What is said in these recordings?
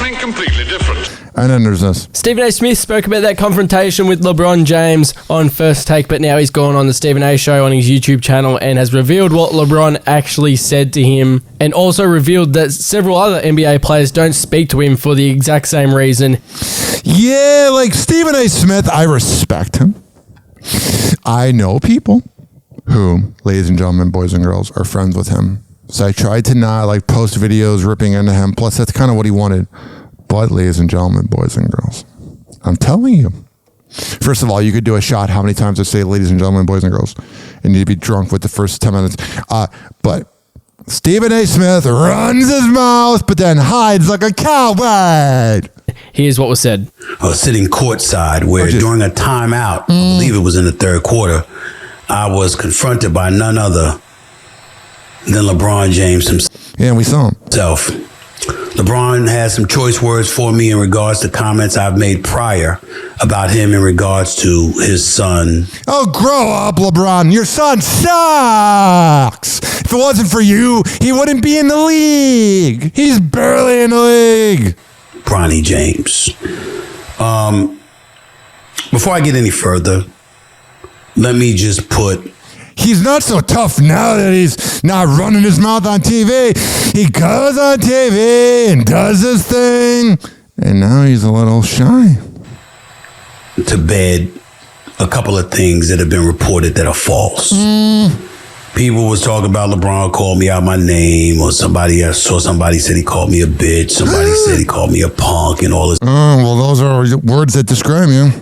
something completely different. And then there's this. Stephen A. Smith spoke about that confrontation with LeBron James on First Take, but now he's gone on the Stephen A. Show on his YouTube channel and has revealed what LeBron actually said to him, and also revealed that several other NBA players don't speak to him for the exact same reason. Yeah, like Stephen A. Smith, I respect him. I know people who, ladies and gentlemen, boys and girls, are friends with him. So I tried to not like post videos ripping into him. Plus, that's kind of what he wanted. But, ladies and gentlemen, boys and girls, I'm telling you. First of all, you could do a shot how many times I say ladies and gentlemen, boys and girls, and you'd be drunk with the first 10 minutes. But Stephen A. Smith runs his mouth, but then hides like a coward. Here's what was said. I was sitting courtside where during a timeout, I believe it was in the third quarter, I was confronted by none other than LeBron James himself. Yeah, we saw him. LeBron has some choice words for me in regards to comments I've made prior about him in regards to his son. Oh, grow up, LeBron. Your son sucks. If it wasn't for you, he wouldn't be in the league. He's barely in the league. Bronny James. Before I get any further, let me just put... He's not so tough now that he's not running his mouth on TV. He goes on TV and does his thing, and now he's a little shy. To bed a couple of things that have been reported that are false. People was talking about LeBron called me out my name, or somebody else saw somebody said he called me a bitch. Somebody said he called me a punk and all this. Oh, well, those are words that describe you.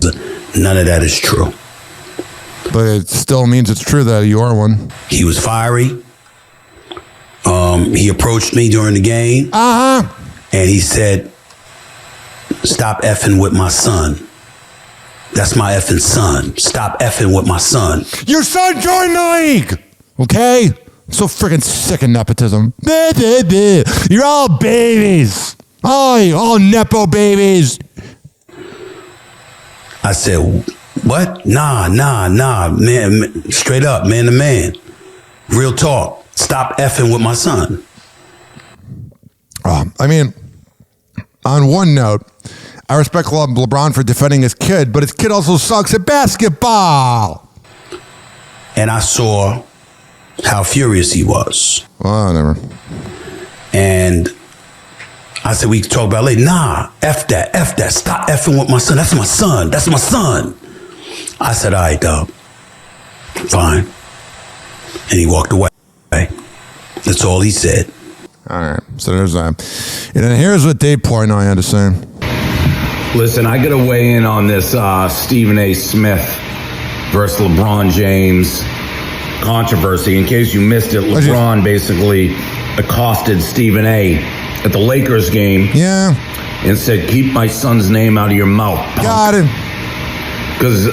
None of that is true. But it still means it's true that you are one. He was fiery. He approached me during the game. And he said, stop effing with my son. That's my effing son. Stop effing with my son. Your son joined the league. Okay? I'm so freaking sick of nepotism. You're all babies. All NEPO babies. I said, what? Nah, man. Straight up, man to man. Real talk. Stop effing with my son. I mean, on one note, I respect LeBron for defending his kid, but his kid also sucks at basketball. And I saw how furious he was. Whatever. And I said, we can talk about it later. Nah, F that. Stop effing with my son. That's my son. I said, all right, dog. Fine. And he walked away. That's all he said. All right. So there's that. And then here's what Dave Portnoy had to say. Listen, I got to weigh in on this Stephen A. Smith versus LeBron James controversy. In case you missed it, LeBron basically accosted Stephen A. at the Lakers game. Yeah. And said, keep my son's name out of your mouth, punk. Got him. Because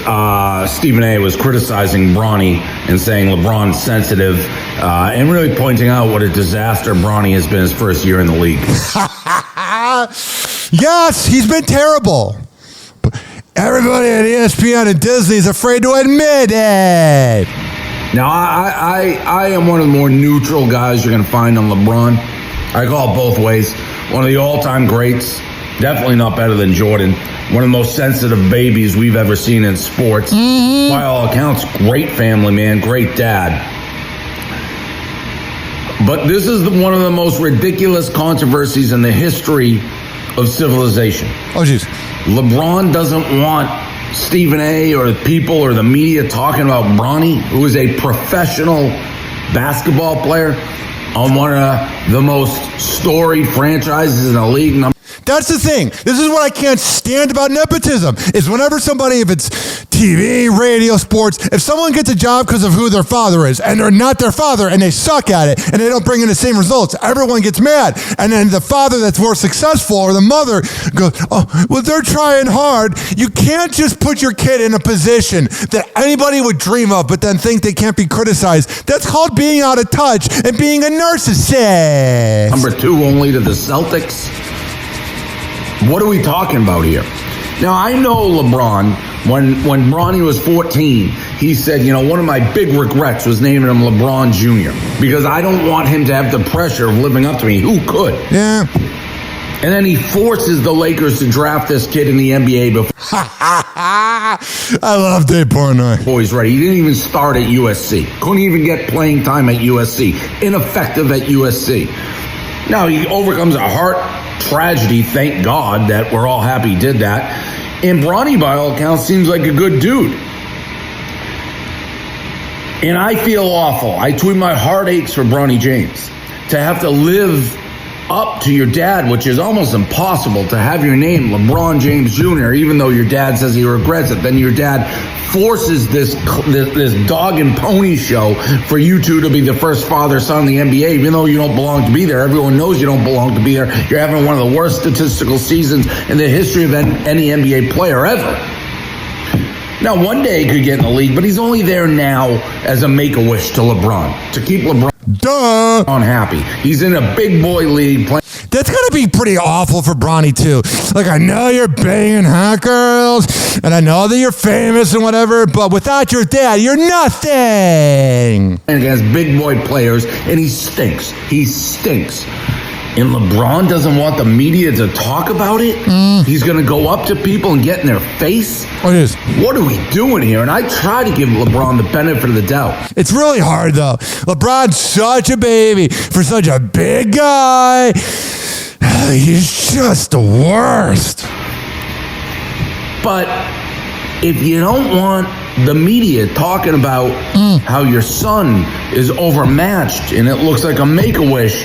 Stephen A. was criticizing Bronny and saying LeBron's sensitive and really pointing out what a disaster Bronny has been his first year in the league. Yes, he's been terrible. But everybody at ESPN and Disney is afraid to admit it. Now, I am one of the more neutral guys you're going to find on LeBron. I call it both ways. One of the all-time greats. Definitely not better than Jordan. One of the most sensitive babies we've ever seen in sports. By all accounts, great family man, great dad. But this is one of the most ridiculous controversies in the history of civilization. Oh, jeez. LeBron doesn't want Stephen A. or people or the media talking about Bronny, who is a professional basketball player on one of the most storied franchises in the league. That's the thing. This is what I can't stand about nepotism, is whenever somebody, if it's TV, radio, sports, if someone gets a job because of who their father is, and they're not their father, and they suck at it, and they don't bring in the same results, everyone gets mad. And then the father that's more successful, or the mother goes, oh, well, they're trying hard. You can't just put your kid in a position that anybody would dream of, but then think they can't be criticized. That's called being out of touch and being a narcissist. Number 2 only to the Celtics. What are we talking about here? Now, I know LeBron, when Bronny was 14, he said, you know, one of my big regrets was naming him LeBron Jr. because I don't want him to have the pressure of living up to me. Who could? Yeah. And then he forces the Lakers to draft this kid in the NBA before I love Dave Portnoy. he's ready. He didn't even start at USC. Couldn't even get playing time at USC. Ineffective at USC. Now he overcomes a heart tragedy. Thank God that we're all happy he did that. And Bronny, by all accounts, seems like a good dude. And I feel awful. I tweet my heart aches for Bronny James to have to live up to your dad, which is almost impossible to have your name LeBron James Jr., even though your dad says he regrets it. Then your dad forces this dog and pony show for you two to be the first father-son in the NBA, even though you don't belong to be there. Everyone knows you don't belong to be there. You're having one of the worst statistical seasons in the history of any NBA player ever. Now, one day he could get in the league, but he's only there now as a make-a-wish to LeBron, to keep LeBron happy. He's in a big boy league playing. That's going to be pretty awful for Bronny, too. Like, I know you're banging hot girls, and I know that you're famous and whatever, but without your dad, you're nothing. Against big boy players, and he stinks. He stinks. And LeBron doesn't want the media to talk about it. He's going to go up to people and get in their face. What are we doing here? And I try to give LeBron the benefit of the doubt. It's really hard, though. LeBron's such a baby for such a big guy. He's just the worst. But if you don't want the media talking about how your son is overmatched and it looks like a make-a-wish,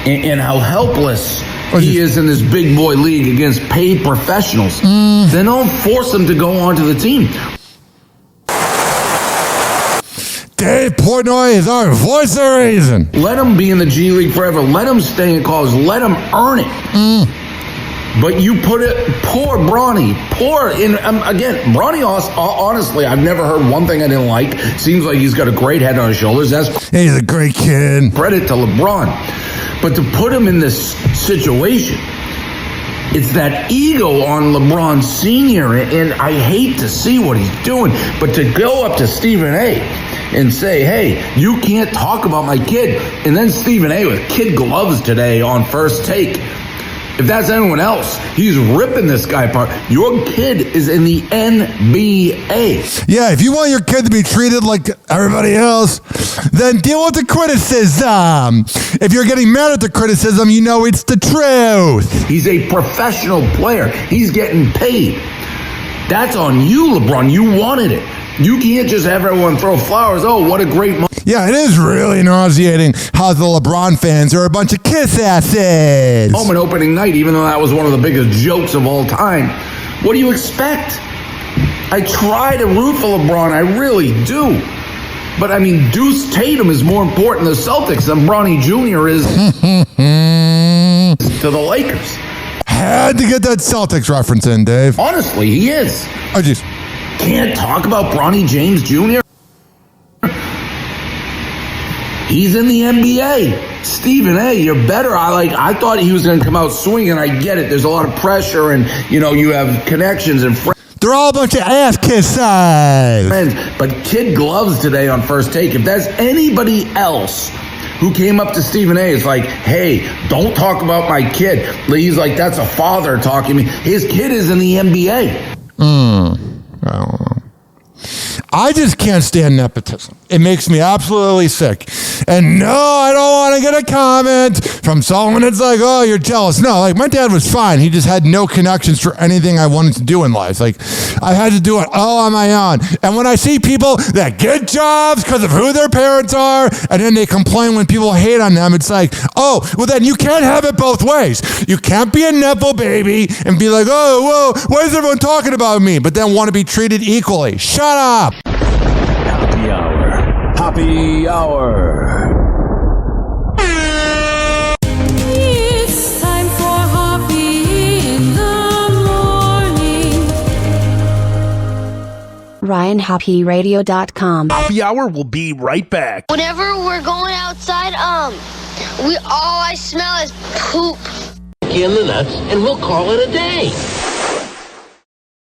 and how helpless he is in this big boy league against paid professionals, then don't force him to go onto the team. Dave Portnoy is our voice of reason. Let him be in the G League forever. Let him stay in college. Let him earn it. But you put it, poor Bronny, again, Bronny, honestly, I've never heard one thing I didn't like. Seems like he's got a great head on his shoulders. He's a great kid. Credit to LeBron. But to put him in this situation, it's that ego on LeBron Sr., and I hate to see what he's doing, but to go up to Stephen A. and say, hey, you can't talk about my kid. And then Stephen A. with kid gloves today on First Take. If that's anyone else, he's ripping this guy apart. Your kid is in the NBA. Yeah, if you want your kid to be treated like everybody else, then deal with the criticism. If you're getting mad at the criticism, you know it's the truth. He's a professional player. He's getting paid. That's on you, LeBron. You wanted it. You can't just have everyone throw flowers. Oh, what a great moment. Yeah, it is really nauseating how the LeBron fans are a bunch of kiss asses. Home and opening night, even though that was one of the biggest jokes of all time. What do you expect? I try to root for LeBron. I really do. But, I mean, Deuce Tatum is more important to the Celtics than Bronny Jr. is to the Lakers. Had to get that Celtics reference in, Dave. Honestly, he is. Oh, jeez. Can't talk about Bronny James Jr.? He's in the NBA. Stephen A., you're better. I thought he was going to come out swinging. I get it. There's a lot of pressure, and, you know, you have connections and friends. They're all a bunch of ass kisses. But kid gloves today on First Take. If there's anybody else who came up to Stephen A. is like, hey, don't talk about my kid. He's like, that's a father talking to me. His kid is in the NBA. I don't know. I just can't stand nepotism. It makes me absolutely sick. And no, I don't want to get a comment from someone that's like, oh, you're jealous. No, like, my dad was fine. He just had no connections for anything I wanted to do in life. Like, I had to do it all on my own. And when I see people that get jobs because of who their parents are, and then they complain when people hate on them, it's like, oh, well, then you can't have it both ways. You can't be a NEPO baby and be like, oh, whoa, why is everyone talking about me? But then want to be treated equally. Shut up. Happy hour. Happy hour. It's time for Hoppe in the morning. RyanHappyRadio.com. Happy hour will be right back. Whenever we're going outside, all I smell is poop. In the nuts, and we'll call it a day.